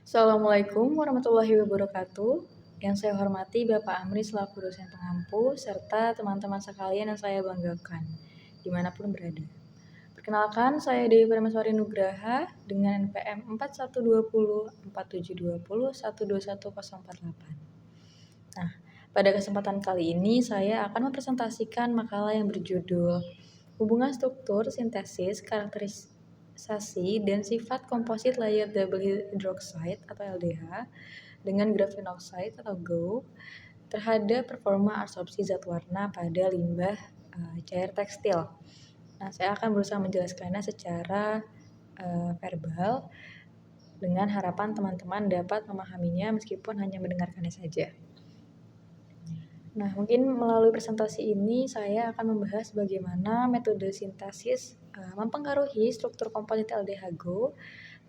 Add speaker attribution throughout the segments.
Speaker 1: Assalamualaikum warahmatullahi wabarakatuh. Yang saya hormati Bapak Amri selaku dosen pengampu, serta teman-teman sekalian yang saya banggakan, dimanapun berada. Perkenalkan, saya Dewi Permaiswari Nugraha dengan NPM 4120 4720 121048. Nah, pada kesempatan kali ini saya akan mempresentasikan makalah yang berjudul Hubungan Struktur, Sintesis, Karakterisasi, dan Sifat Komposit Layer Double Hydroxide atau LDH dengan graphene oxide atau GO terhadap performa absorpsi zat warna pada limbah cair tekstil. Nah, saya akan berusaha menjelaskannya secara verbal dengan harapan teman-teman dapat memahaminya meskipun hanya mendengarkannya saja. Nah, mungkin melalui presentasi ini saya akan membahas bagaimana metode sintesis mempengaruhi struktur komposit LDH-GO,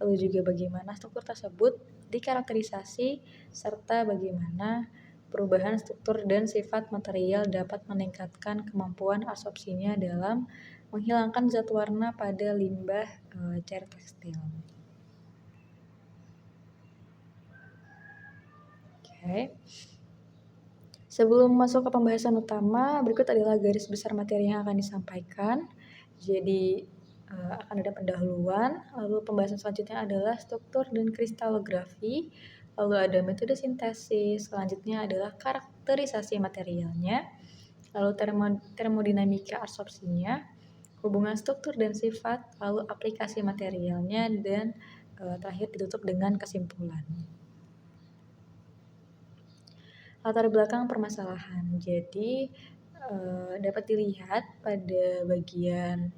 Speaker 1: lalu juga bagaimana struktur tersebut dikarakterisasi, serta bagaimana perubahan struktur dan sifat material dapat meningkatkan kemampuan absorpsinya dalam menghilangkan zat warna pada limbah cair tekstil. Oke. Sebelum masuk ke pembahasan utama, berikut adalah garis besar materi yang akan disampaikan. Jadi akan ada pendahuluan, lalu pembahasan selanjutnya adalah struktur dan kristalografi, lalu ada metode sintesis, selanjutnya adalah karakterisasi materialnya, lalu termodinamika absorpsinya, hubungan struktur dan sifat, lalu aplikasi materialnya, dan terakhir ditutup dengan kesimpulan. Latar belakang permasalahan. Jadi dapat dilihat pada bagian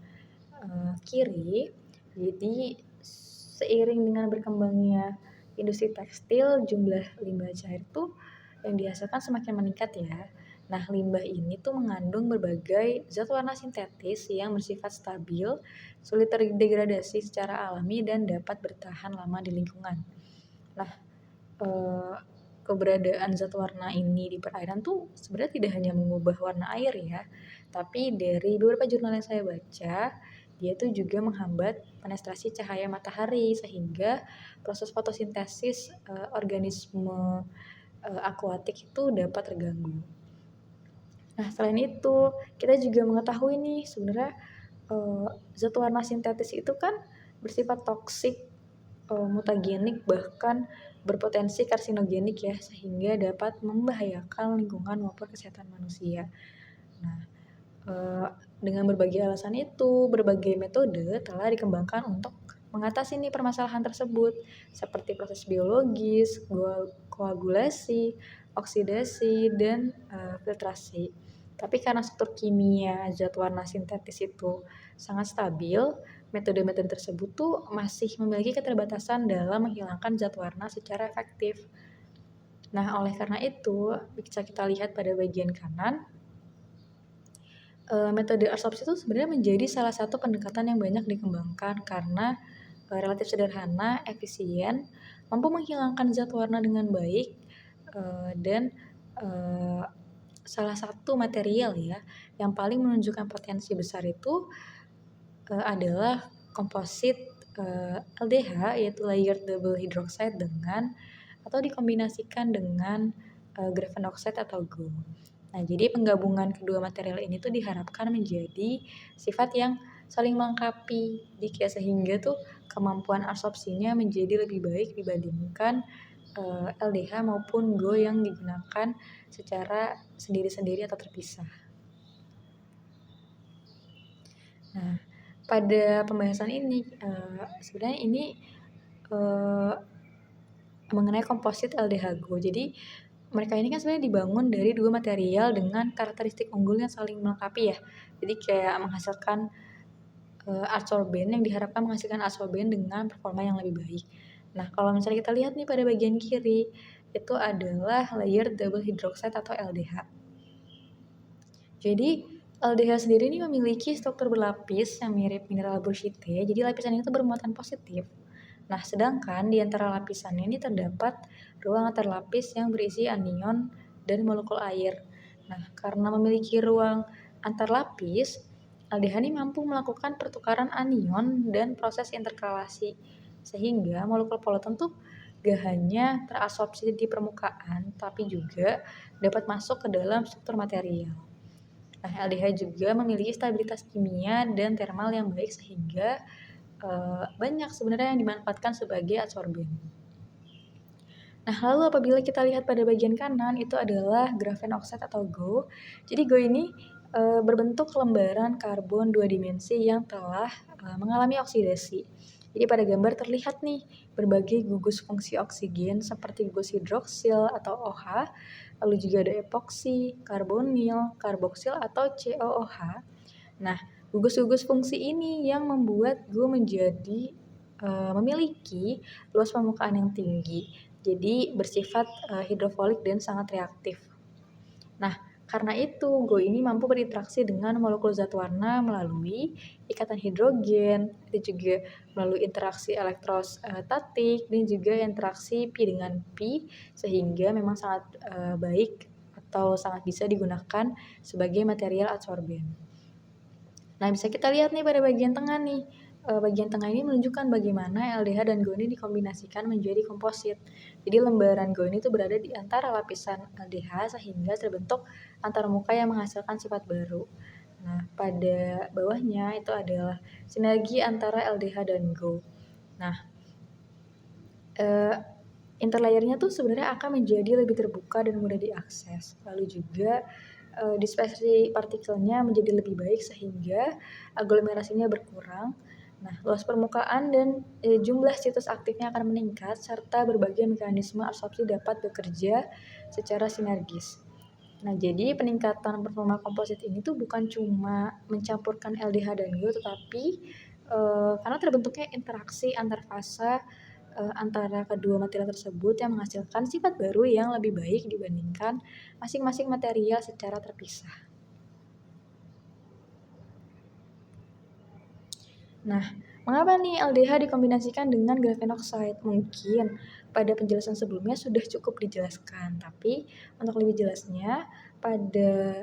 Speaker 1: kiri. Jadi seiring dengan berkembangnya industri tekstil, jumlah limbah cair tuh yang dihasilkan semakin meningkat ya. Nah, limbah ini tuh mengandung berbagai zat warna sintetis yang bersifat stabil, sulit terdegradasi secara alami dan dapat bertahan lama di lingkungan. Nah, keberadaan zat warna ini di perairan tuh sebenarnya tidak hanya mengubah warna air ya, tapi dari beberapa jurnal yang saya baca, dia tuh juga menghambat penetrasi cahaya matahari sehingga proses fotosintesis organisme akuatik itu dapat terganggu. Nah, selain itu, kita juga mengetahui nih sebenarnya zat warna sintetis itu kan bersifat toksik, mutagenik, bahkan berpotensi karsinogenik ya, sehingga dapat membahayakan lingkungan maupun kesehatan manusia. Nah, dengan berbagai alasan itu, berbagai metode telah dikembangkan untuk mengatasi nih permasalahan tersebut, seperti proses biologis, koagulasi, oksidasi, dan filtrasi. Tapi karena struktur kimia zat warna sintetis itu sangat stabil, metode-metode tersebut tuh masih memiliki keterbatasan dalam menghilangkan zat warna secara efektif. Nah, oleh karena itu, bisa kita lihat pada bagian kanan, metode absorpsi itu sebenarnya menjadi salah satu pendekatan yang banyak dikembangkan karena relatif sederhana, efisien, mampu menghilangkan zat warna dengan baik, dan salah satu material ya yang paling menunjukkan potensi besar itu adalah komposit LDH, yaitu layered double hydroxide dengan atau dikombinasikan dengan graphene oxide atau GO. Nah, jadi penggabungan kedua material ini tuh diharapkan menjadi sifat yang saling melengkapi, sehingga tuh kemampuan absorpsinya menjadi lebih baik dibandingkan LDH maupun GO yang digunakan secara sendiri-sendiri atau terpisah. Nah, pada pembahasan ini sebenarnya ini mengenai komposit LDH-GO. Jadi mereka ini kan sebenarnya dibangun dari dua material dengan karakteristik unggul yang saling melengkapi ya. Jadi kayak menghasilkan adsorben, yang diharapkan menghasilkan adsorben dengan performa yang lebih baik. Nah, kalau misalnya kita lihat nih pada bagian kiri, itu adalah layer double hydroxide atau LDH. Jadi LDH sendiri ini memiliki struktur berlapis yang mirip mineral bauxite. Jadi lapisan itu bermuatan positif. Nah, sedangkan di antara lapisannya ini terdapat ruang antar lapis yang berisi anion dan molekul air. Nah, karena memiliki ruang antar lapis, aldehyde ini mampu melakukan pertukaran anion dan proses interkalasi, sehingga molekul polutan tuh gak hanya terabsorpsi di permukaan, tapi juga dapat masuk ke dalam struktur material. Nah, LDH juga memiliki stabilitas kimia dan termal yang baik sehingga banyak sebenarnya yang dimanfaatkan sebagai adsorben. Nah, lalu apabila kita lihat pada bagian kanan itu adalah grafen oxide atau GO. Jadi GO ini berbentuk lembaran karbon 2 dimensi yang telah mengalami oksidasi. Jadi pada gambar terlihat nih berbagai gugus fungsi oksigen seperti gugus hidroksil atau OH, lalu juga ada epoksi, karbonil, karboksil atau COOH. Nah, gugus-gugus fungsi ini yang membuat GO menjadi memiliki luas permukaan yang tinggi. Jadi bersifat hidrofolik dan sangat reaktif. Nah, karena itu GO ini mampu berinteraksi dengan molekul zat warna melalui ikatan hidrogen, itu juga melalui interaksi elektrostatik dan juga interaksi Pi dengan Pi, sehingga memang sangat baik atau sangat bisa digunakan sebagai material adsorben. Nah, bisa kita lihat nih pada bagian tengah nih. Bagian tengah ini menunjukkan bagaimana LDH dan GO ini dikombinasikan menjadi komposit. Jadi lembaran GO ini tuh berada di antara lapisan LDH sehingga terbentuk antarmuka yang menghasilkan sifat baru. Nah, pada bawahnya itu adalah sinergi antara LDH dan GO. Nah, interlayernya tuh sebenarnya akan menjadi lebih terbuka dan mudah diakses. Lalu juga dispersi partikelnya menjadi lebih baik sehingga aglomerasinya berkurang. Nah, luas permukaan dan jumlah situs aktifnya akan meningkat serta berbagai mekanisme absorpsi dapat bekerja secara sinergis. Nah, jadi peningkatan performa komposit ini tuh bukan cuma mencampurkan LDH dan GO, tetapi karena terbentuknya interaksi antar fasa antara kedua material tersebut yang menghasilkan sifat baru yang lebih baik dibandingkan masing-masing material secara terpisah. Nah, mengapa nih LDH dikombinasikan dengan grafen oxide? Mungkin pada penjelasan sebelumnya sudah cukup dijelaskan, tapi untuk lebih jelasnya pada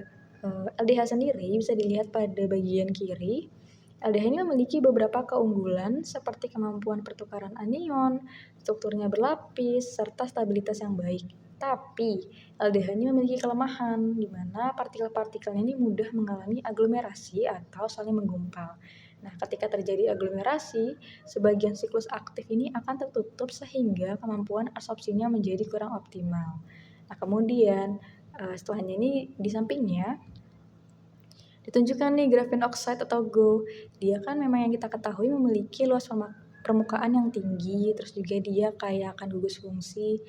Speaker 1: LDH sendiri bisa dilihat pada bagian kiri. LDH ini memiliki beberapa keunggulan seperti kemampuan pertukaran anion, strukturnya berlapis, serta stabilitas yang baik. Tapi LDH ini memiliki kelemahan di mana partikel-partikelnya ini mudah mengalami aglomerasi atau saling menggumpal. Nah, ketika terjadi aglomerasi, sebagian siklus aktif ini akan tertutup sehingga kemampuan absorpsinya menjadi kurang optimal. Nah, kemudian setelahnya ini di sampingnya ditunjukkan nih grafen oxide atau GO. Dia kan memang yang kita ketahui memiliki luas permukaan yang tinggi, terus juga dia kaya akan gugus fungsi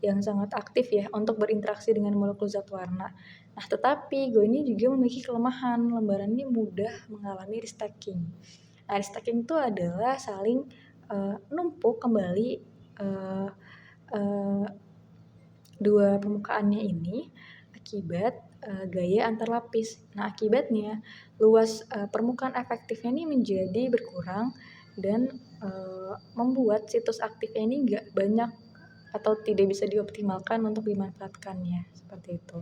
Speaker 1: yang sangat aktif ya untuk berinteraksi dengan molekul zat warna. Nah, tetapi GO ini juga memiliki kelemahan, lembaran ini mudah mengalami restacking. Nah, restacking itu adalah saling numpuk kembali dua permukaannya ini akibat gaya antar lapis. Nah, akibatnya luas permukaan efektifnya ini menjadi berkurang dan membuat situs aktifnya ini nggak banyak atau tidak bisa dioptimalkan untuk dimanfaatkannya, seperti itu.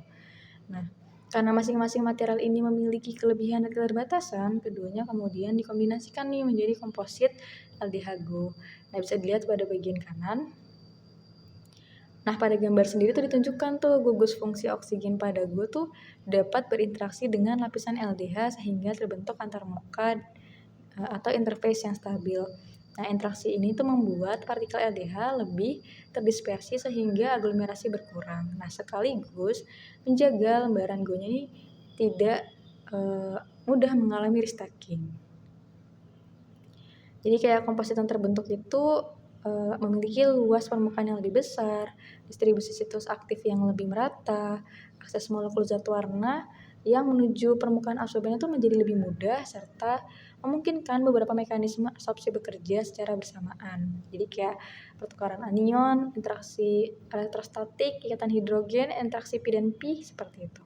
Speaker 1: Nah, karena masing-masing material ini memiliki kelebihan dan keterbatasan, keduanya kemudian dikombinasikan nih menjadi komposit LDH-GO. Nah, bisa dilihat pada bagian kanan. Nah, pada gambar sendiri tuh ditunjukkan tuh gugus fungsi oksigen pada GO tuh dapat berinteraksi dengan lapisan LDH sehingga terbentuk antarmuka atau interface yang stabil. Nah, interaksi ini tuh membuat partikel LDH lebih terdispersi sehingga aglomerasi berkurang. Nah, sekaligus menjaga lembaran GO-nya ini tidak mudah mengalami restacking. Jadi kayak komposit yang terbentuk itu memiliki luas permukaan yang lebih besar, distribusi situs aktif yang lebih merata, akses molekul zat warna yang menuju permukaan absorbennya itu menjadi lebih mudah, serta memungkinkan beberapa mekanisme absorpsi bekerja secara bersamaan. Jadi kayak pertukaran anion, interaksi elektrostatik, ikatan hidrogen, interaksi Pi dan Pi, seperti itu.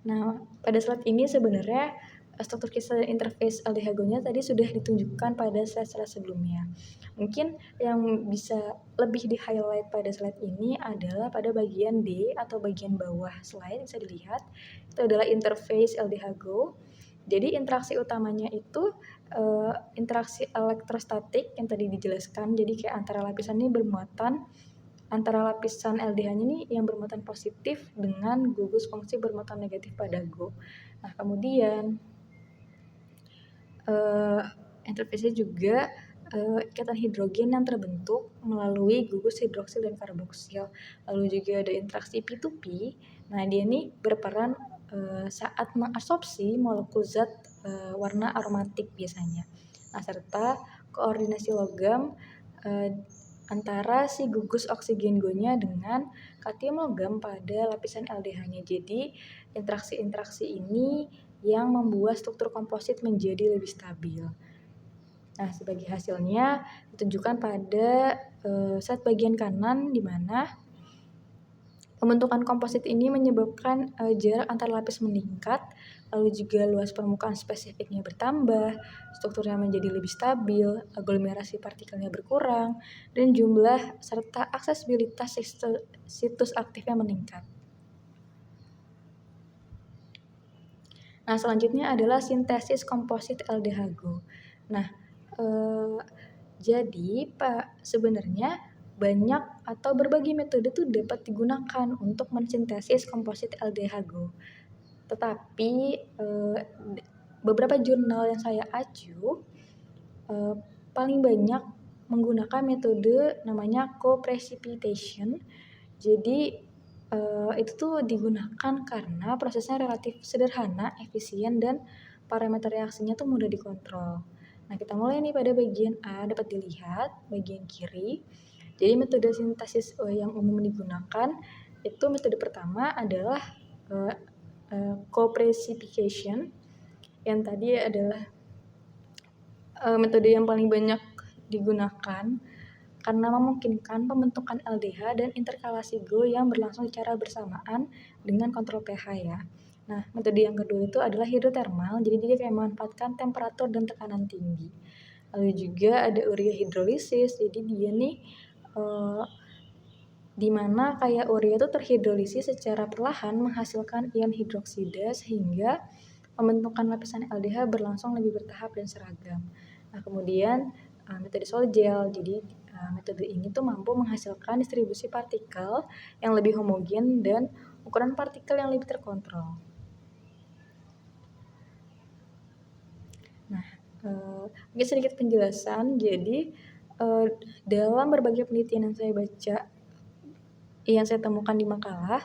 Speaker 1: Nah, pada slide ini sebenarnya struktur kristal dan interface LDH-GO-nya tadi sudah ditunjukkan pada slide-slide sebelumnya. Mungkin yang bisa lebih di-highlight pada slide ini adalah pada bagian D atau bagian bawah slide bisa dilihat. Itu adalah interface LDH-GO. Jadi interaksi utamanya itu interaksi elektrostatik yang tadi dijelaskan. Jadi kayak antara lapisan LDH-nya ini yang bermuatan positif dengan gugus fungsi bermuatan negatif pada GO. Nah, kemudian interface juga ikatan hidrogen yang terbentuk melalui gugus hidroksil dan karboksil. Lalu juga ada interaksi P2P. Nah, dia nih berperan saat mengabsorpsi molekul zat warna aromatik biasanya. Nah, serta koordinasi logam antara si gugus oksigen GO-nya dengan kation logam pada lapisan LDH-nya. Jadi, interaksi-interaksi ini yang membuat struktur komposit menjadi lebih stabil. Nah, sebagai hasilnya ditunjukkan pada slide bagian kanan di mana pembentukan komposit ini menyebabkan jarak antar lapis meningkat, lalu juga luas permukaan spesifiknya bertambah, strukturnya menjadi lebih stabil, aglomerasi partikelnya berkurang, dan jumlah serta aksesibilitas situs aktifnya meningkat. Nah, selanjutnya adalah sintesis komposit LDH-GO. Nah, jadi sebenarnya banyak atau berbagai metode tuh dapat digunakan untuk mensintesis komposit LDH-GO. Tetapi beberapa jurnal yang saya acu paling banyak menggunakan metode namanya co-precipitation. Jadi itu tuh digunakan karena prosesnya relatif sederhana, efisien, dan parameter reaksinya tuh mudah dikontrol. Nah, kita mulai nih pada bagian A, dapat dilihat bagian kiri. Jadi metode sintesis yang umum digunakan itu metode pertama adalah co-precipitation, yang tadi adalah metode yang paling banyak digunakan karena memungkinkan pembentukan LDH dan interkalasi GO yang berlangsung secara bersamaan dengan kontrol pH ya. Nah, metode yang kedua itu adalah hidrotermal, jadi dia kayak memanfaatkan temperatur dan tekanan tinggi. Lalu juga ada urea hidrolisis, jadi dia nih di mana kayak urea itu terhidrolisis secara perlahan menghasilkan ion hidroksida sehingga pembentukan lapisan LDH berlangsung lebih bertahap dan seragam. Nah, kemudian metode sol-gel, jadi metode ini tuh mampu menghasilkan distribusi partikel yang lebih homogen dan ukuran partikel yang lebih terkontrol. Nah, mungkin sedikit penjelasan. Jadi dalam berbagai penelitian yang saya baca, yang saya temukan di makalah,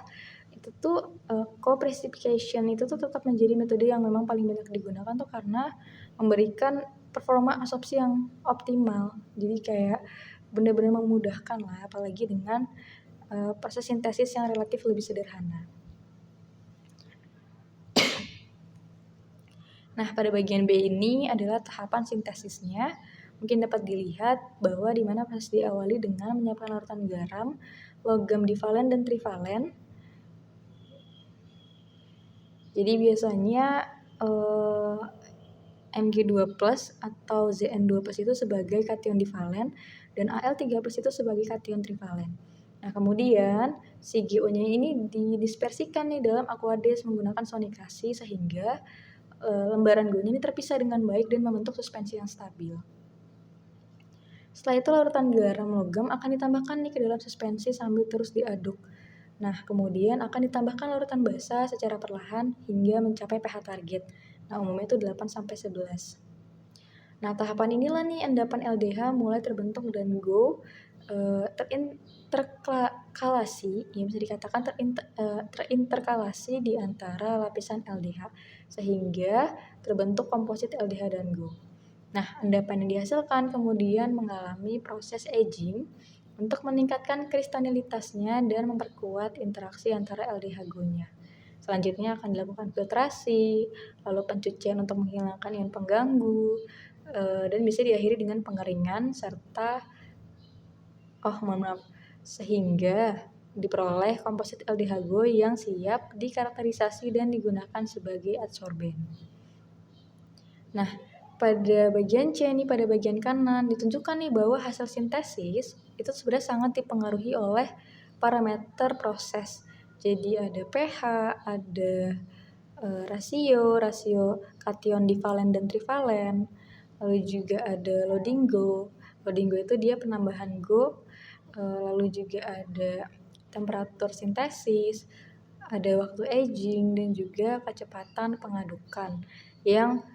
Speaker 1: itu tuh co-precipitation itu tuh tetap menjadi metode yang memang paling banyak digunakan tuh karena memberikan performa absorpsi yang optimal. Jadi kayak benar-benar memudahkan lah, apalagi dengan proses sintesis yang relatif lebih sederhana. Nah, pada bagian B ini adalah tahapan sintesisnya. Mungkin dapat dilihat bahwa di mana proses diawali dengan menyiapkan larutan garam, logam divalen dan trivalen. Jadi biasanya Mg2+ atau Zn2+ itu sebagai kation divalen dan Al3+ itu sebagai kation trivalen. Nah, kemudian si GO-nya ini didispersikan nih dalam aqueous menggunakan sonikasi sehingga lembaran GO-nya ini terpisah dengan baik dan membentuk suspensi yang stabil. Setelah itu larutan garam logam akan ditambahkan nih ke dalam suspensi sambil terus diaduk. Nah, kemudian akan ditambahkan larutan basa secara perlahan hingga mencapai pH target. Nah, umumnya itu 8-11. Nah, tahapan inilah nih endapan LDH mulai terbentuk dan GO terinterkalasi, ya bisa dikatakan terinterkalasi di antara lapisan LDH sehingga terbentuk komposit LDH dan GO. Nah, endapan yang dihasilkan kemudian mengalami proses aging untuk meningkatkan kristalinitasnya dan memperkuat interaksi antara LDH GO-nya. Selanjutnya akan dilakukan filtrasi, lalu pencucian untuk menghilangkan ion pengganggu, dan bisa diakhiri dengan pengeringan sehingga diperoleh komposit LDH GO yang siap dikarakterisasi dan digunakan sebagai adsorben. Nah, pada bagian C nih, pada bagian kanan ditunjukkan nih bahwa hasil sintesis itu sebenarnya sangat dipengaruhi oleh parameter proses. Jadi ada pH, ada rasio kation divalen dan trivalen. Lalu juga ada loading Go. Loading Go itu dia penambahan Go. Lalu juga ada temperatur sintesis, ada waktu aging, dan juga kecepatan pengadukan yang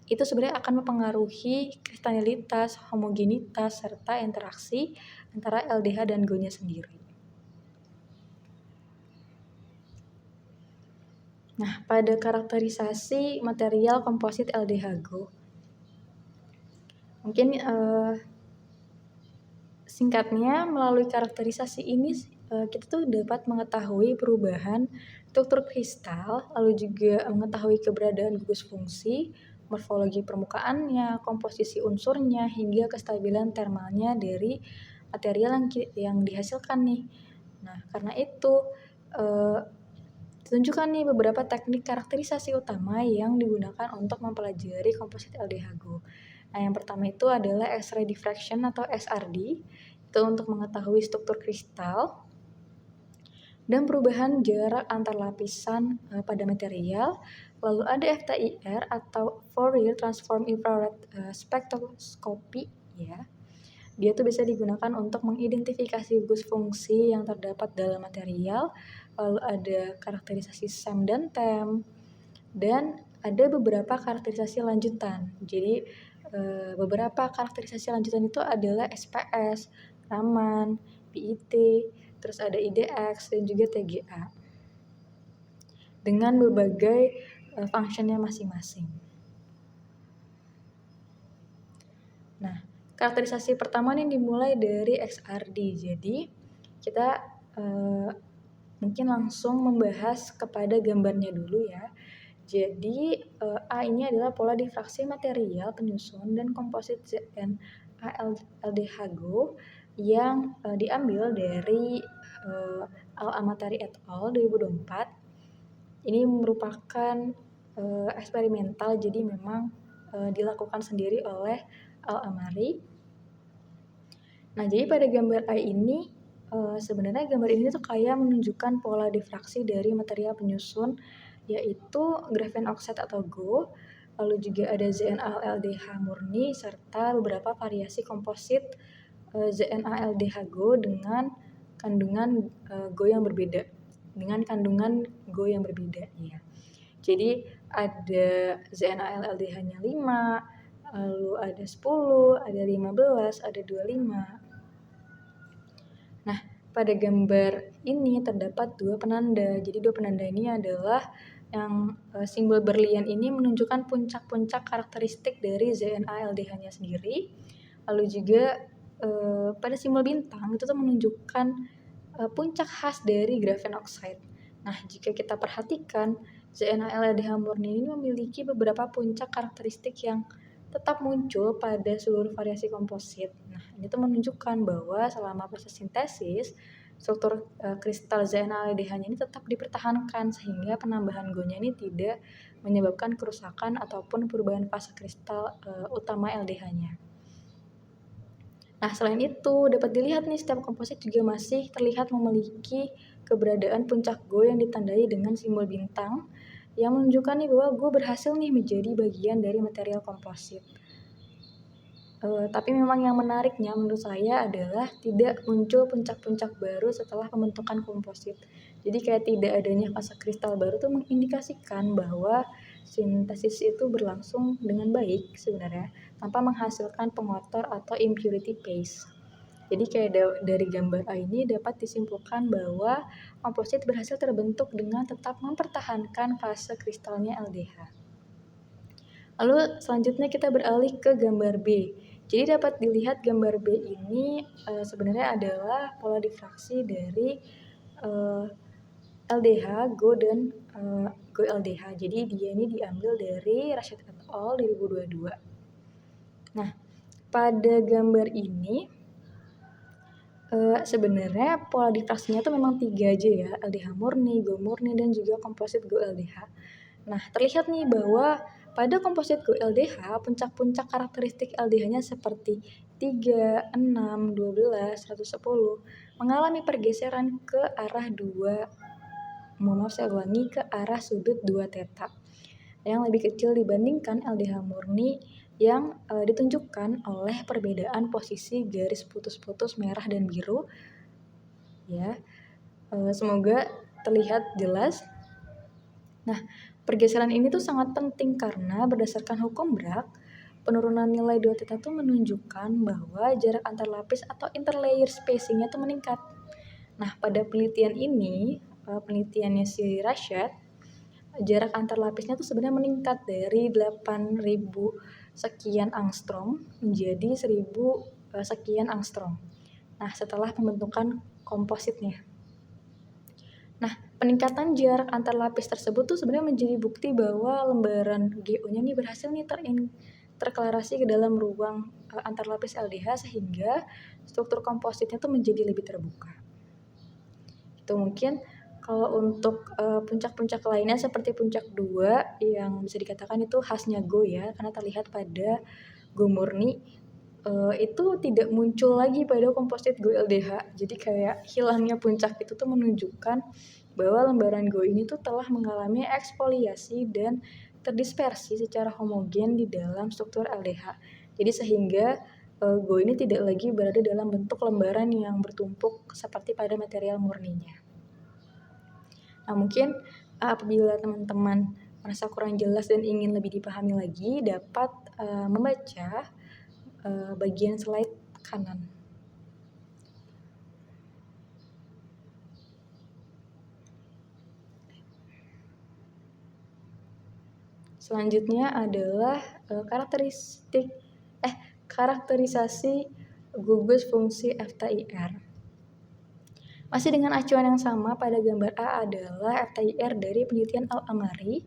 Speaker 1: itu sebenarnya akan mempengaruhi kristalinitas, homogenitas, serta interaksi antara LDH dan Go-nya sendiri. Nah, pada karakterisasi material komposit LDH Go, mungkin singkatnya melalui karakterisasi ini kita tuh dapat mengetahui perubahan struktur kristal, lalu juga mengetahui keberadaan gugus fungsi, morfologi permukaannya, komposisi unsurnya, hingga kestabilan termalnya dari material yang dihasilkan nih. Nah, karena itu tunjukkan nih beberapa teknik karakterisasi utama yang digunakan untuk mempelajari komposit LDH Go. Nah, yang pertama itu adalah X-ray diffraction atau XRD, itu untuk mengetahui struktur kristal dan perubahan jarak antar lapisan pada material. Lalu ada FTIR atau Fourier Transform Infrared Spectroscopy, ya. Dia tuh bisa digunakan untuk mengidentifikasi gugus fungsi yang terdapat dalam material. Lalu ada karakterisasi SEM dan TEM, dan ada beberapa karakterisasi lanjutan. Jadi beberapa karakterisasi lanjutan itu adalah SPS, Raman, PIT, terus ada IDX, dan juga TGA dengan berbagai functionnya masing-masing. Nah, karakterisasi pertama nih dimulai dari XRD. Jadi kita mungkin langsung membahas kepada gambarnya dulu ya. Jadi A ini adalah pola difraksi material penyusun dan komposit ZnA Go yang diambil dari Al-Amatari et al. 2024. Ini merupakan eksperimental, jadi memang dilakukan sendiri oleh Al-Amari. Nah, jadi pada gambar A ini sebenarnya gambar ini tuh kayak menunjukkan pola difraksi dari material penyusun, yaitu grafen oxide atau Go, lalu juga ada ZnA-LDH murni, serta beberapa variasi komposit ZnA-LDH Go dengan kandungan Go yang berbeda, ya. Jadi ada ZnA-LDH-nya 5, lalu ada 10, ada 15, ada 25. Nah, pada gambar ini terdapat dua penanda. Jadi dua penanda ini adalah yang simbol berlian ini menunjukkan puncak-puncak karakteristik dari ZnA-LDH-nya sendiri. Lalu juga pada simbol bintang itu tuh menunjukkan puncak khas dari grafen oxide. Nah, jika kita perhatikan, ZnA-LDH murni ini memiliki beberapa puncak karakteristik yang tetap muncul pada seluruh variasi komposit. Nah, ini tuh menunjukkan bahwa selama proses sintesis, struktur kristal ZnA-LDH-nya ini tetap dipertahankan sehingga penambahan Go-nya ini tidak menyebabkan kerusakan ataupun perubahan fase kristal utama LDH-nya. Nah, selain itu dapat dilihat nih setiap komposit juga masih terlihat memiliki keberadaan puncak Go yang ditandai dengan simbol bintang yang menunjukkan nih bahwa Go berhasil nih menjadi bagian dari material komposit. Tapi memang yang menariknya menurut saya adalah tidak muncul puncak-puncak baru setelah pembentukan komposit. Jadi kayak tidak adanya fase kristal baru itu mengindikasikan bahwa sintesis itu berlangsung dengan baik sebenarnya tanpa menghasilkan pengotor atau impurity phase. Jadi kayak dari gambar A ini dapat disimpulkan bahwa komposit berhasil terbentuk dengan tetap mempertahankan fase kristalnya LDH. Lalu selanjutnya kita beralih ke gambar B. Jadi dapat dilihat gambar B ini sebenarnya adalah pola difraksi dari LDH, Go, dan Go LDH. Jadi dia ini diambil dari Rashid et al. 2022. Nah, pada gambar ini sebenarnya pola difraksinya tuh memang 3 aja ya, LDH murni, Go murni, dan juga komposit Go LDH. Nah, terlihat nih bahwa pada komposit Go LDH, puncak-puncak karakteristik LDH-nya seperti 3, 6, 12, 110 mengalami pergeseran ke arah 2 saya ulangi, ke arah sudut 2 theta yang lebih kecil dibandingkan LDH murni yang ditunjukkan oleh perbedaan posisi garis putus-putus merah dan biru. Ya, semoga terlihat jelas. Nah, pergeseran ini tuh sangat penting karena berdasarkan hukum Bragg, penurunan nilai 2 theta tuh menunjukkan bahwa jarak antar lapis atau interlayer spacing-nya tuh meningkat. Nah, pada penelitian ini, penelitiannya si Rashad, jarak antar lapisnya tuh sebenarnya meningkat dari 8.000 sekian angstrom menjadi 1.000 sekian angstrom. Nah, setelah pembentukan kompositnya. Nah, peningkatan jarak antar lapis tersebut tuh sebenarnya menjadi bukti bahwa lembaran GO-nya nih berhasil nih terklarasi ke dalam ruang antar lapis LDH sehingga struktur kompositnya tuh menjadi lebih terbuka. Itu mungkin kalau untuk puncak-puncak lainnya seperti puncak 2 yang bisa dikatakan itu khasnya Go ya, karena terlihat pada Go murni itu tidak muncul lagi pada komposit Go LDH. Jadi kayak hilangnya puncak itu tuh menunjukkan bahwa lembaran Go ini tuh telah mengalami eksfoliasi dan terdispersi secara homogen di dalam struktur LDH. Jadi sehingga Go ini tidak lagi berada dalam bentuk lembaran yang bertumpuk seperti pada material murninya. Nah, mungkin apabila teman-teman merasa kurang jelas dan ingin lebih dipahami lagi, dapat membaca bagian slide kanan. Selanjutnya adalah karakterisasi gugus fungsi FTIR. Masih dengan acuan yang sama, pada gambar A adalah FTIR dari penelitian Al-Amari.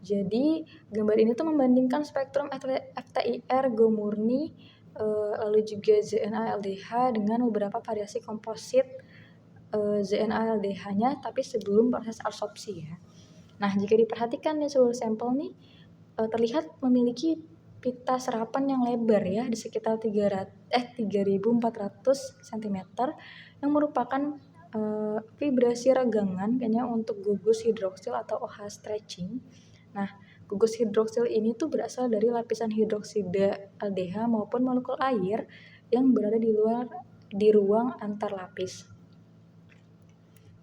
Speaker 1: Jadi gambar ini tuh membandingkan spektrum FTIR Go murni lalu juga ZNA-LDH dengan beberapa variasi komposit ZNA-LDH-nya tapi sebelum proses absorpsi ya. Nah, jika diperhatikan di seluruh sampel nih terlihat memiliki pita serapan yang lebar ya di sekitar 3.400 cm yang merupakan vibrasi regangan kayaknya untuk gugus hidroksil atau OH stretching. Nah, gugus hidroksil ini tuh berasal dari lapisan hidroksida aldeha maupun molekul air yang berada di ruang antar lapis.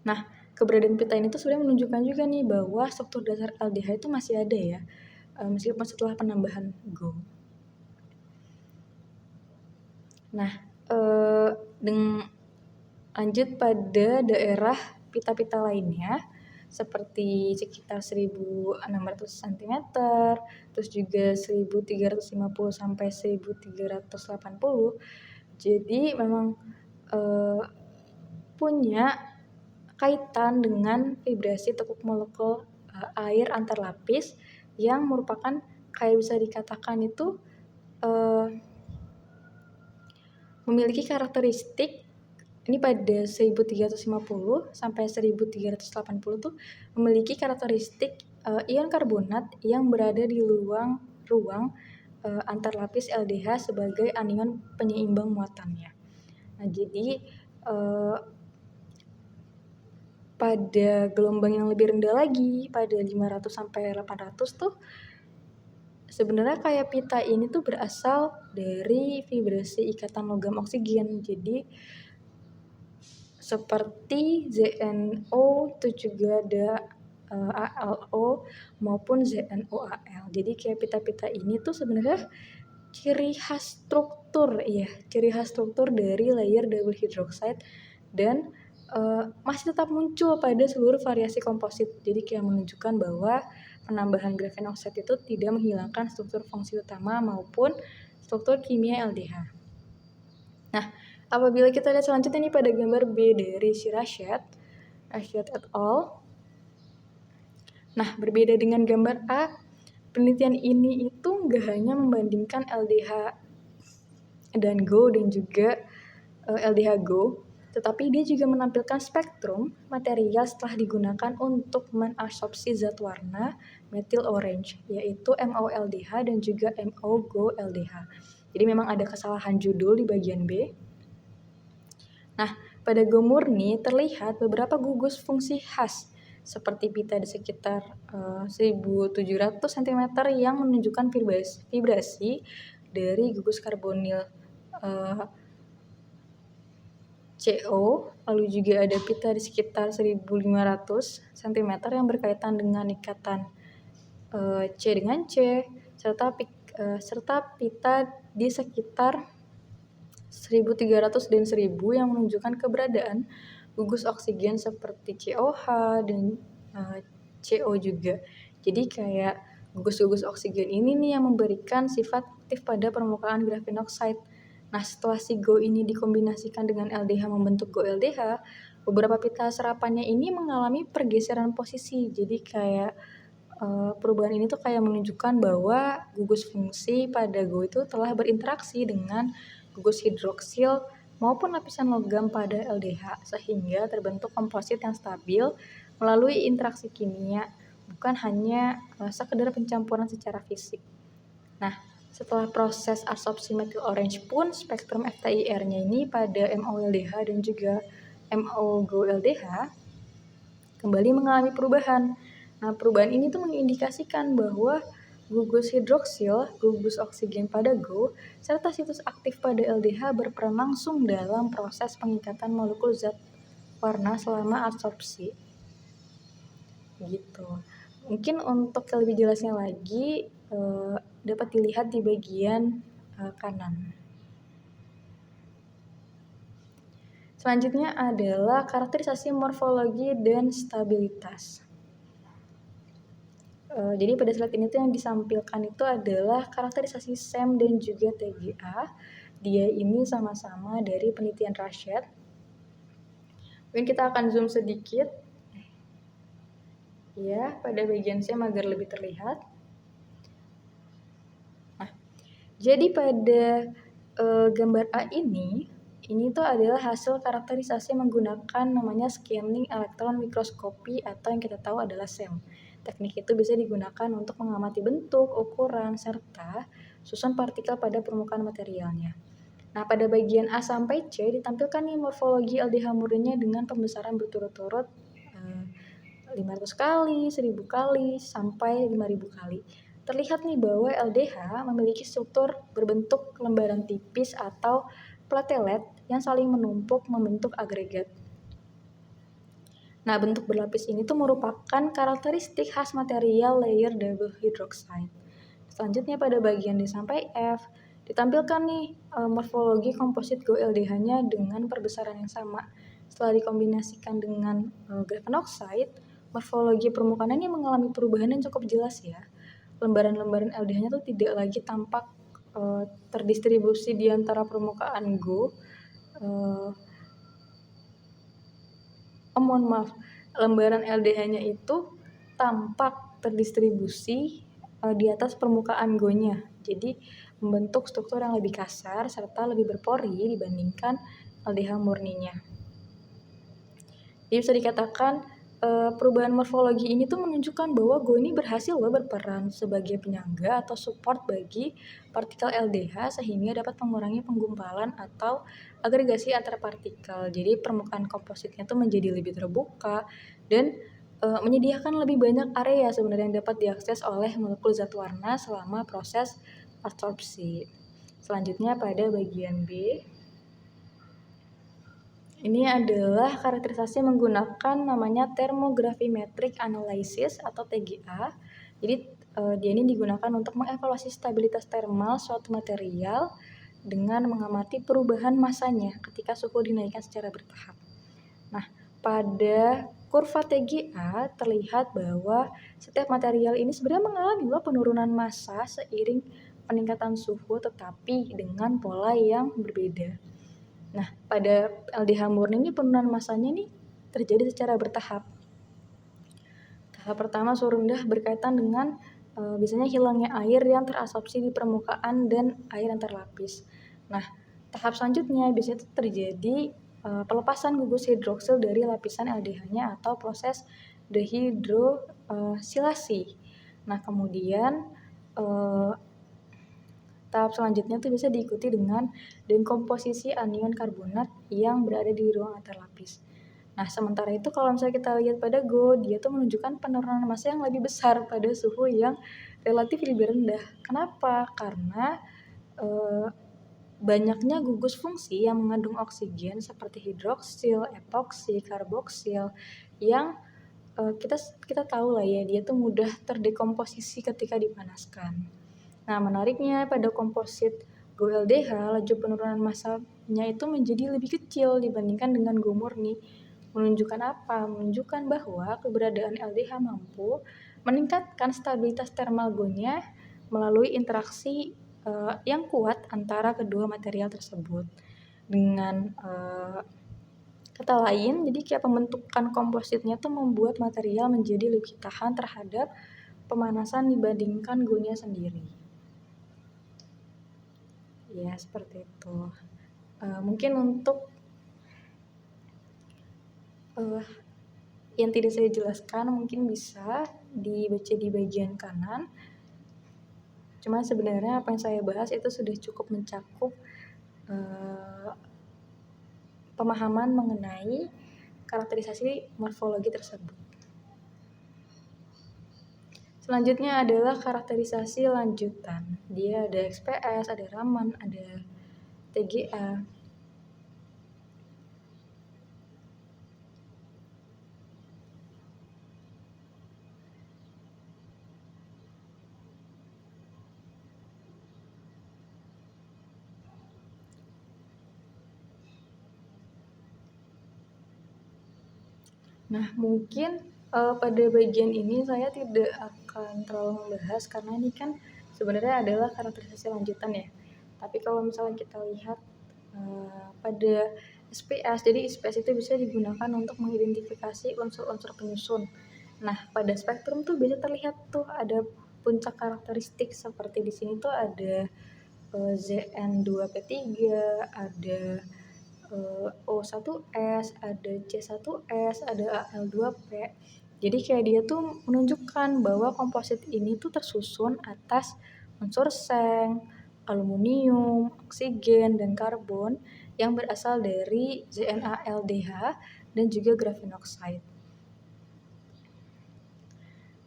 Speaker 1: Nah, keberadaan pita ini tuh sebenarnya menunjukkan juga nih bahwa struktur dasar aldeha itu masih ada ya, meskipun setelah penambahan Go. Nah, lanjut pada daerah pita-pita lainnya seperti sekitar 1.600 cm, terus juga 1.350 sampai 1.380. Jadi memang punya kaitan dengan vibrasi tekuk molekul air antar lapis yang merupakan kayak bisa dikatakan itu memiliki karakteristik ini pada 1.350 sampai 1.380 tuh memiliki karakteristik ion karbonat yang berada di ruang antar lapis LDH sebagai anion penyeimbang muatannya. Nah, jadi pada gelombang yang lebih rendah lagi, pada 500 sampai 800 tuh sebenarnya kayak pita ini tuh berasal dari vibrasi ikatan logam oksigen. Jadi seperti ZNO itu juga ada ALO maupun ZNOAL. Jadi kayak pita-pita ini tuh sebenarnya ciri khas struktur dari layer double hydroxide dan masih tetap muncul pada seluruh variasi komposit. Jadi kayak menunjukkan bahwa penambahan grafen oxide itu tidak menghilangkan struktur fungsi utama maupun struktur kimia LDH. Nah, apabila kita lihat selanjutnya nih pada gambar B dari si Rashad et al. Nah, berbeda dengan gambar A, penelitian ini itu nggak hanya membandingkan LDH dan Go dan juga LDH Go, tetapi dia juga menampilkan spektrum material setelah digunakan untuk menabsorpsi zat warna methyl orange, yaitu MOLDH dan juga MO-GO-LDH. Jadi memang ada kesalahan judul di bagian B. Nah, pada Go murni terlihat beberapa gugus fungsi khas seperti pita di sekitar 1700 cm yang menunjukkan vibrasi dari gugus karbonil CO, lalu juga ada pita di sekitar 1500 cm yang berkaitan dengan ikatan C dengan C, serta pita di sekitar 1300 dan 1000 yang menunjukkan keberadaan gugus oksigen seperti COH dan CO juga. Jadi kayak gugus-gugus oksigen ini nih yang memberikan sifat aktif pada permukaan grafene oxide. Nah, setelah si GO ini dikombinasikan dengan LDH membentuk GO-LDH, beberapa pita serapannya ini mengalami pergeseran posisi. Jadi kayak perubahan ini tuh kayak menunjukkan bahwa gugus fungsi pada GO itu telah berinteraksi dengan gugus hidroksil maupun lapisan logam pada LDH sehingga terbentuk komposit yang stabil melalui interaksi kimia, bukan hanya sekedar pencampuran secara fisik. Nah, setelah proses absorpsi metil orange pun spektrum FTIR-nya ini pada MOLDH dan juga MO-GO-LDH kembali mengalami perubahan. Nah, perubahan ini tuh mengindikasikan bahwa gugus hidroksil, gugus oksigen pada GO, serta situs aktif pada LDH berperan langsung dalam proses pengikatan molekul zat warna selama absorpsi. Gitu. Mungkin untuk lebih jelasnya lagi dapat dilihat di bagian kanan. Selanjutnya adalah karakterisasi morfologi dan stabilitas. Jadi pada slide ini tuh yang disampilkan itu adalah karakterisasi SEM dan juga TGA. Dia ini sama-sama dari penelitian Rashad. Mungkin kita akan zoom sedikit. Ya, pada bagian SEM agar lebih terlihat. Nah, jadi pada gambar A ini tuh adalah hasil karakterisasi menggunakan namanya scanning elektron mikroskopi atau yang kita tahu adalah SEM. Teknik itu bisa digunakan untuk mengamati bentuk, ukuran, serta susun partikel pada permukaan materialnya. Nah, pada bagian A sampai C ditampilkan nih morfologi LDH murninya dengan pembesaran berturut-turut 500 kali, 1000 kali, sampai 5000 kali. Terlihat nih bahwa LDH memiliki struktur berbentuk lembaran tipis atau platelet yang saling menumpuk membentuk agregat. Nah, bentuk berlapis ini tuh merupakan karakteristik khas material layer double hydroxide. Selanjutnya pada bagian D sampai F, ditampilkan nih morfologi komposit GO-LDH-nya dengan perbesaran yang sama. Setelah dikombinasikan dengan grafene oxide, morfologi permukaannya mengalami perubahan yang cukup jelas ya. Lembaran-lembaran LDH-nya tuh tidak lagi tampak terdistribusi di antara permukaan GO. Mohon maaf, lembaran LDH-nya itu tampak terdistribusi di atas permukaan GO-nya. Jadi membentuk struktur yang lebih kasar serta lebih berpori dibandingkan LDH murninya. Jadi bisa dikatakan perubahan morfologi ini tuh menunjukkan bahwa GO ini berhasil berperan sebagai penyangga atau support bagi partikel LDH sehingga dapat mengurangi penggumpalan atau agregasi antar partikel. Jadi permukaan kompositnya tuh menjadi lebih terbuka dan menyediakan lebih banyak area sebenarnya yang dapat diakses oleh molekul zat warna selama proses absorpsi. Selanjutnya pada bagian B. Ini adalah karakterisasi menggunakan namanya thermogravimetric analysis atau TGA. Jadi dia ini digunakan untuk mengevaluasi stabilitas termal suatu material dengan mengamati perubahan masanya ketika suhu dinaikkan secara bertahap. Nah, pada kurva TGA terlihat bahwa setiap material ini sebenarnya mengalami penurunan massa seiring peningkatan suhu tetapi dengan pola yang berbeda. Nah, pada LDH murni ini penurunan massanya nih terjadi secara bertahap. Tahap pertama suhu rendah berkaitan dengan biasanya hilangnya air yang terabsorpsi di permukaan dan air yang terlapis. Nah, tahap selanjutnya biasanya itu terjadi pelepasan gugus hidroksil dari lapisan LDH-nya atau proses dehidrosilasi. Nah, kemudian tahap selanjutnya itu bisa diikuti dengan dekomposisi anion karbonat yang berada di ruang antarlapis. Nah, sementara itu kalau misalnya kita lihat pada Go, dia tuh menunjukkan penurunan massa yang lebih besar pada suhu yang relatif lebih rendah. Kenapa? Karena banyaknya gugus fungsi yang mengandung oksigen seperti hidroksil, epoksil, karboksil yang kita kita tahu lah ya, dia tuh mudah terdekomposisi ketika dipanaskan. Nah, menariknya pada komposit GoLDH, laju penurunan massanya itu menjadi lebih kecil dibandingkan dengan Go murni. Menunjukkan apa? Menunjukkan bahwa keberadaan LDH mampu meningkatkan stabilitas termal Go-nya melalui interaksi yang kuat antara kedua material tersebut. Dengan kata lain, jadi kayak pembentukan kompositnya tuh membuat material menjadi lebih tahan terhadap pemanasan dibandingkan Go-nya sendiri. Ya, seperti itu. Mungkin untuk yang tidak saya jelaskan mungkin bisa dibaca di bagian kanan. Cuma sebenarnya apa yang saya bahas itu sudah cukup mencakup pemahaman mengenai karakterisasi morfologi tersebut. Selanjutnya adalah karakterisasi lanjutan. Dia ada XPS, ada Raman, ada TGA. Nah, mungkin pada bagian ini saya tidak akan terlalu membahas karena ini kan sebenarnya adalah karakterisasi lanjutan ya. Tapi kalau misalnya kita lihat pada SPS, jadi SPS itu bisa digunakan untuk mengidentifikasi unsur-unsur penyusun. Nah, pada spektrum tuh bisa terlihat tuh ada puncak karakteristik seperti di sini tuh ada ZN2P3, ada O1S, ada C1S, ada Al2P. Jadi kayak dia tuh menunjukkan bahwa komposit ini tuh tersusun atas unsur seng, aluminium, oksigen, dan karbon yang berasal dari ZnALDH dan juga graphene oxide.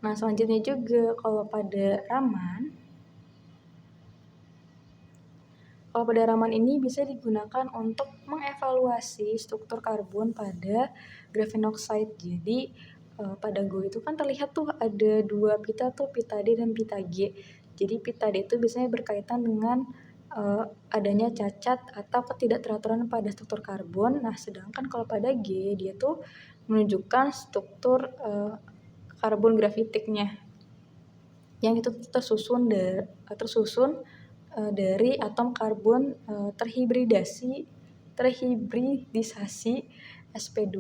Speaker 1: Nah, selanjutnya juga kalau pada Raman, ini bisa digunakan untuk mengevaluasi struktur karbon pada graphene oxide. Jadi pada Go itu kan terlihat tuh ada dua pita tuh, pita D dan pita G. Jadi pita D itu biasanya berkaitan dengan adanya cacat atau ketidakteraturan pada struktur karbon. Nah, sedangkan kalau pada G dia tuh menunjukkan struktur karbon grafitiknya yang itu tersusun dari atom karbon terhibridisasi sp2.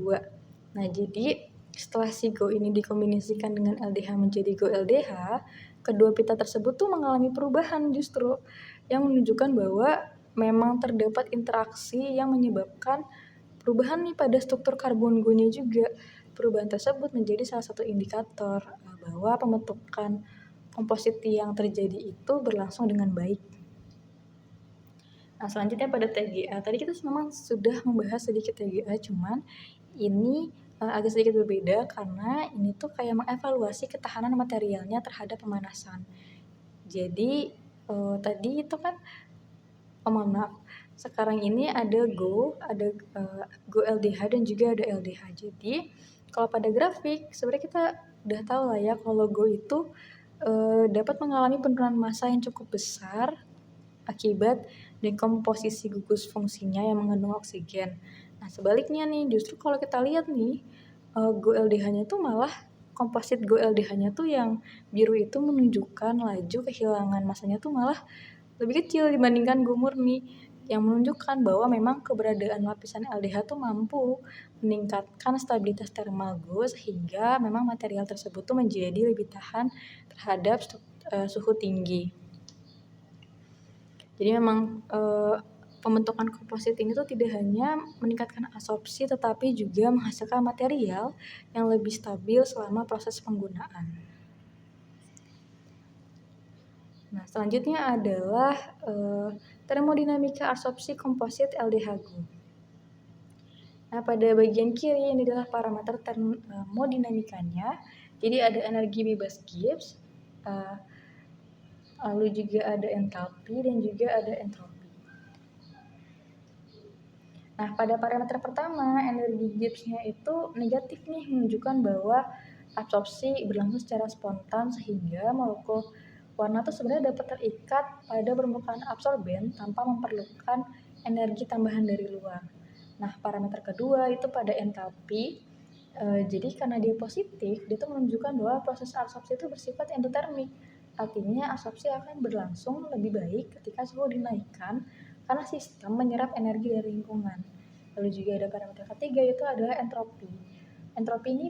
Speaker 1: Nah, jadi setelah si Go ini dikombinasikan dengan LDH menjadi Go LDH, kedua pita tersebut tuh mengalami perubahan justru yang menunjukkan bahwa memang terdapat interaksi yang menyebabkan perubahan nih pada struktur karbon Go-nya juga. Perubahan tersebut menjadi salah satu indikator bahwa pembentukan komposit yang terjadi itu berlangsung dengan baik. Nah, selanjutnya pada TGA. Tadi kita memang sudah membahas sedikit TGA, cuman ini agak sedikit berbeda karena ini tuh kayak mengevaluasi ketahanan materialnya terhadap pemanasan. Jadi tadi itu kan, mohon maaf, sekarang ini ada Go LDH dan juga ada LDH. Jadi kalau pada grafik sebenarnya kita udah tahu lah ya kalau Go itu dapat mengalami penurunan massa yang cukup besar akibat dekomposisi gugus fungsinya yang mengandung oksigen. Nah, sebaliknya nih, justru kalau kita lihat nih, GoLDH-nya tuh malah komposit GoLDH-nya tuh yang biru itu menunjukkan laju kehilangan massanya tuh malah lebih kecil dibandingkan Go murni, yang menunjukkan bahwa memang keberadaan lapisan LDH tuh mampu meningkatkan stabilitas termal Go sehingga memang material tersebut tuh menjadi lebih tahan terhadap suhu tinggi. Jadi memang pembentukan komposit ini tuh tidak hanya meningkatkan absorpsi tetapi juga menghasilkan material yang lebih stabil selama proses penggunaan. Nah, selanjutnya adalah termodinamika absorpsi komposit LDH Go. Nah, pada bagian kiri ini adalah parameter termodinamikanya. Jadi ada energi bebas Gibbs, lalu juga ada entalpi dan juga ada entropi. Nah, pada parameter pertama, energi Gibbs-nya itu negatif nih, menunjukkan bahwa absorpsi berlangsung secara spontan sehingga molekul warna itu sebenarnya dapat terikat pada permukaan absorben tanpa memerlukan energi tambahan dari luar. Nah, parameter kedua itu pada entalpi. Jadi karena dia positif, dia itu menunjukkan bahwa proses absorpsi itu bersifat endotermik. Artinya absorpsi akan berlangsung lebih baik ketika suhu dinaikkan karena sistem menyerap energi dari lingkungan. Lalu juga ada parameter ketiga yaitu adalah entropi. Entropi ini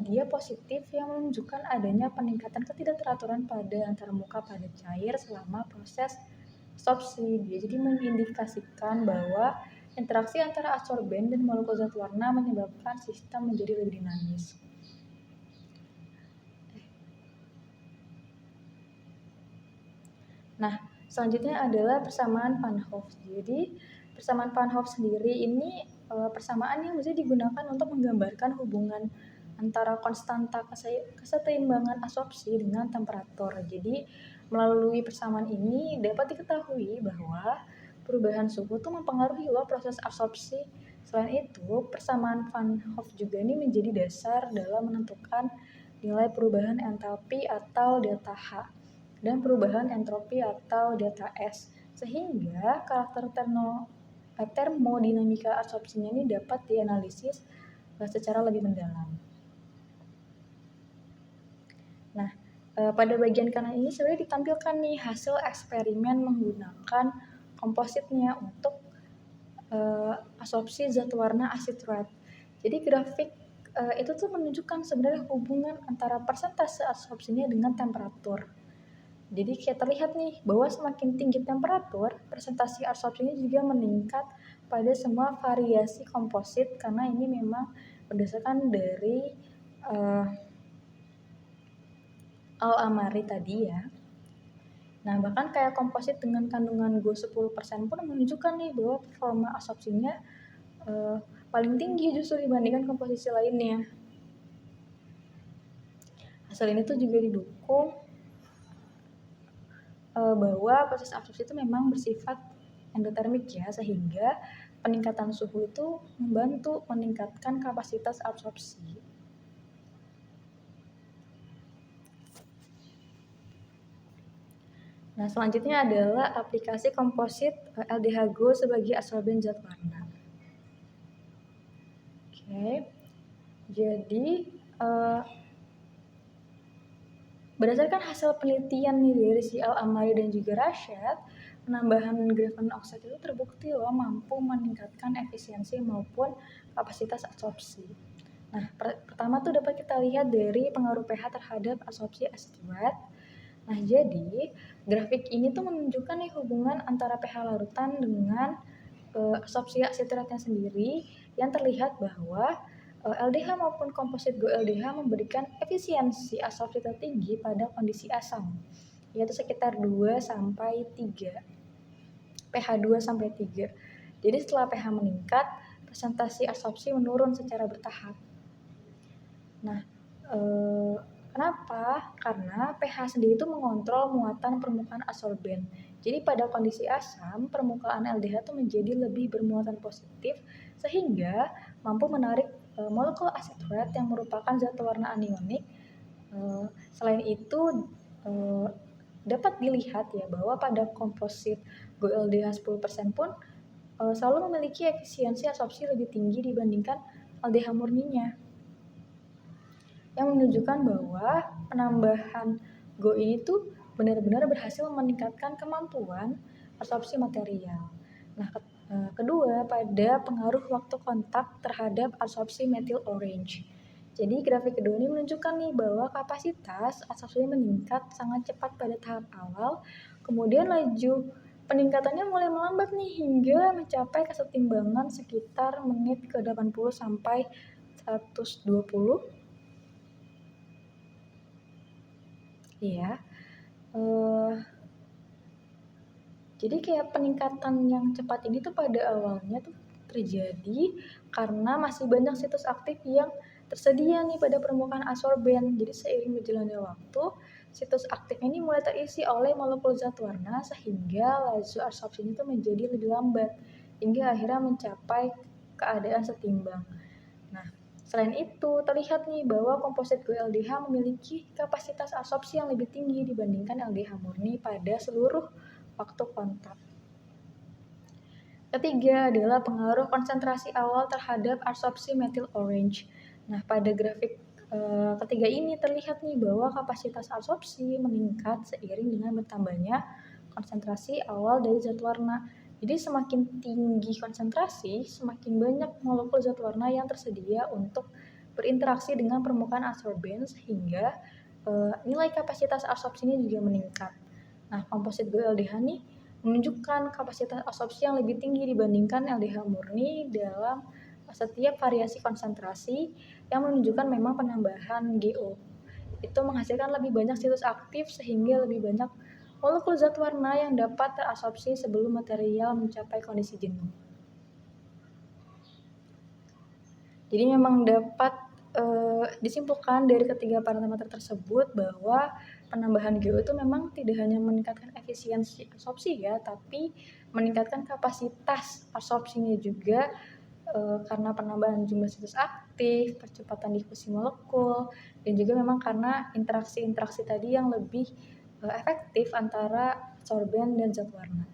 Speaker 1: dia positif yang menunjukkan adanya peningkatan ketidakteraturan pada antar muka pada cair selama proses absorpsi. Dia jadi mengindikasikan bahwa interaksi antara absorben dan molekul zat warna menyebabkan sistem menjadi lebih dinamis. Nah, selanjutnya adalah persamaan Van Hoff. Jadi, persamaan Van Hoff sendiri ini persamaan yang bisa digunakan untuk menggambarkan hubungan antara konstanta kesetimbangan absorpsi dengan temperatur. Jadi, melalui persamaan ini dapat diketahui bahwa perubahan suhu itu mempengaruhi loh proses absorpsi. Selain itu, persamaan Van Hoff juga ini menjadi dasar dalam menentukan nilai perubahan entalpi atau delta H dan perubahan entropi atau delta S, sehingga karakter termodinamika absorpsinya ini dapat dianalisis secara lebih mendalam. Nah, pada bagian kanan ini sebenarnya ditampilkan nih hasil eksperimen menggunakan kompositnya untuk absorpsi zat warna acid red. Jadi grafik itu tuh menunjukkan sebenarnya hubungan antara persentase absorpsinya dengan temperatur. Jadi kayak terlihat nih bahwa semakin tinggi temperatur, presentasi absorpsinya juga meningkat pada semua variasi komposit karena ini memang berdasarkan dari Al-Amari tadi ya. Nah, bahkan kayak komposit dengan kandungan GO 10% pun menunjukkan nih bahwa performa absorpsinya paling tinggi justru dibandingkan komposisi lainnya. Hasil ini tuh juga didukung bahwa proses absorpsi itu memang bersifat endotermik ya, sehingga peningkatan suhu itu membantu meningkatkan kapasitas absorpsi. Nah, selanjutnya adalah aplikasi komposit LDH-GO sebagai absorben zat warna. Oke, jadi berdasarkan hasil penelitian nih dari si Al-Amari dan juga Rashad, penambahan graphene oxide itu terbukti loh mampu meningkatkan efisiensi maupun kapasitas absorpsi. Nah, pertama tuh dapat kita lihat dari pengaruh pH terhadap absorpsi acid red. Nah, jadi grafik ini tuh menunjukkan nih hubungan antara pH larutan dengan absorpsi acid rednya sendiri yang terlihat bahwa LDH maupun komposit GoLDH memberikan efisiensi absorpsi tertinggi pada kondisi asam, yaitu sekitar 2 sampai 3. pH 2 sampai 3. Jadi setelah pH meningkat, presentasi absorpsi menurun secara bertahap. Nah, kenapa? Karena pH sendiri itu mengontrol muatan permukaan absorben. Jadi pada kondisi asam, permukaan LDH itu menjadi lebih bermuatan positif sehingga mampu menarik molekul acid red yang merupakan zat warna anionik. Selain itu dapat dilihat ya bahwa pada komposit GoLDH 10% pun selalu memiliki efisiensi absorpsi lebih tinggi dibandingkan LDH murninya, yang menunjukkan bahwa penambahan GO ini tuh benar-benar berhasil meningkatkan kemampuan absorpsi material. Nah, kedua pada pengaruh waktu kontak terhadap absorpsi methyl orange. Jadi grafik kedua ini menunjukkan nih bahwa kapasitas absorpsi meningkat sangat cepat pada tahap awal, kemudian laju peningkatannya mulai melambat nih hingga mencapai kesetimbangan sekitar menit ke 80 sampai 120. Iya. Jadi kayak peningkatan yang cepat ini tuh pada awalnya tuh terjadi karena masih banyak situs aktif yang tersedia nih pada permukaan adsorben. Jadi seiring berjalannya waktu, situs aktif ini mulai terisi oleh molekul zat warna sehingga laju adsorpsinya itu menjadi lebih lambat hingga akhirnya mencapai keadaan setimbang. Nah, selain itu terlihat nih bahwa komposit GLDH memiliki kapasitas adsorpsi yang lebih tinggi dibandingkan LDH murni pada seluruh waktu kontak. Ketiga adalah pengaruh konsentrasi awal terhadap adsorpsi metil orange. Nah, pada grafik ketiga ini terlihat nih bahwa kapasitas adsorpsi meningkat seiring dengan bertambahnya konsentrasi awal dari zat warna. Jadi semakin tinggi konsentrasi, semakin banyak molekul zat warna yang tersedia untuk berinteraksi dengan permukaan adsorben sehingga nilai kapasitas adsorpsinya juga meningkat. Nah, komposit GLDH nih menunjukkan kapasitas adsorpsi yang lebih tinggi dibandingkan LDH murni dalam setiap variasi konsentrasi yang menunjukkan memang penambahan GO. Itu menghasilkan lebih banyak situs aktif sehingga lebih banyak molekul zat warna yang dapat terabsorpsi sebelum material mencapai kondisi jenuh. Jadi memang dapat disimpulkan dari ketiga parameter tersebut bahwa penambahan GO itu memang tidak hanya meningkatkan efisiensi absorpsi ya, tapi meningkatkan kapasitas absorpsinya juga karena penambahan jumlah situs aktif, percepatan difusi molekul, dan juga memang karena interaksi-interaksi tadi yang lebih efektif antara adsorben dan zat warna.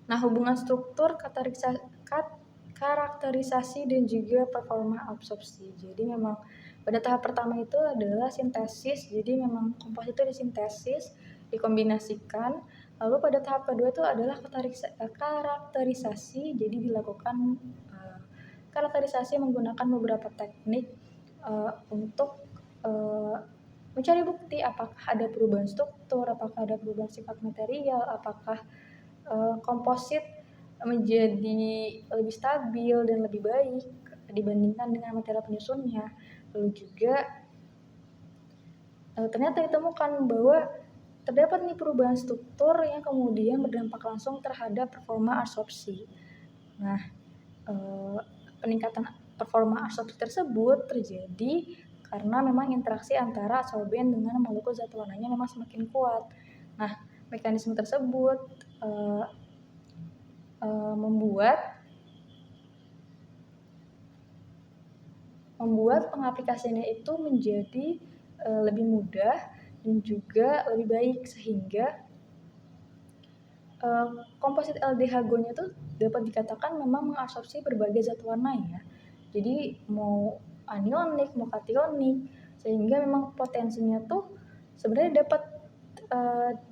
Speaker 1: Nah, hubungan struktur, karakterisasi, dan juga performa absorpsi. Jadi memang pada tahap pertama itu adalah sintesis, jadi memang komposit itu disintesis, dikombinasikan. Lalu pada tahap kedua itu adalah karakterisasi, jadi dilakukan karakterisasi menggunakan beberapa teknik untuk mencari bukti apakah ada perubahan struktur, apakah ada perubahan sifat material, apakah komposit menjadi lebih stabil dan lebih baik dibandingkan dengan material penyusunnya. Lalu juga ternyata ditemukan bahwa terdapat nih perubahan struktur yang kemudian berdampak langsung terhadap performa adsorpsi. Nah, peningkatan performa adsorpsi tersebut terjadi karena memang interaksi antara adsorben dengan molekul zat warnanya memang semakin kuat. Nah, mekanisme tersebut membuat pengaplikasiannya itu menjadi lebih mudah dan juga lebih baik sehingga komposit LDH-GO-nya itu dapat dikatakan memang mengabsorpsi berbagai zat warna ya. Jadi mau anionik, mau kationik, sehingga memang potensinya tuh sebenarnya dapat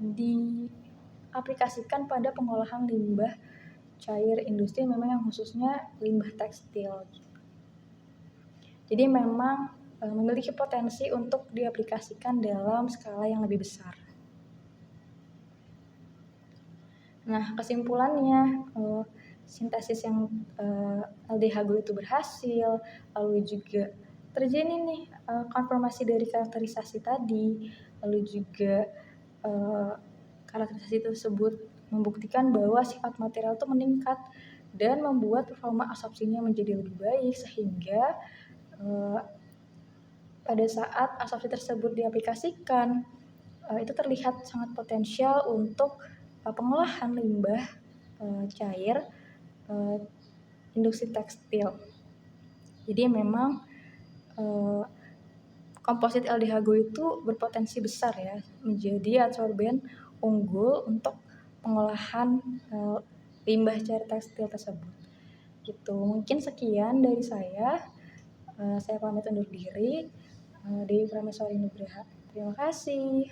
Speaker 1: diaplikasikan pada pengolahan limbah cair industri memang yang khususnya limbah tekstil. Jadi memang memiliki potensi untuk diaplikasikan dalam skala yang lebih besar. Nah, kesimpulannya sintesis yang LDH-GO itu berhasil, lalu juga terjadi nih konfirmasi dari karakterisasi tadi, lalu juga karakterisasi tersebut membuktikan bahwa sifat material itu meningkat dan membuat performa absorpsinya menjadi lebih baik sehingga pada saat absorpsi tersebut diaplikasikan itu terlihat sangat potensial untuk pengolahan limbah cair industri tekstil. Jadi memang komposit LDH-GO itu berpotensi besar ya menjadi adsorben unggul untuk pengolahan limbah cair tekstil tersebut. Gitu. Mungkin sekian dari saya. Saya pamit undur diri. Dewi Prameswari Nugraha. Terima kasih.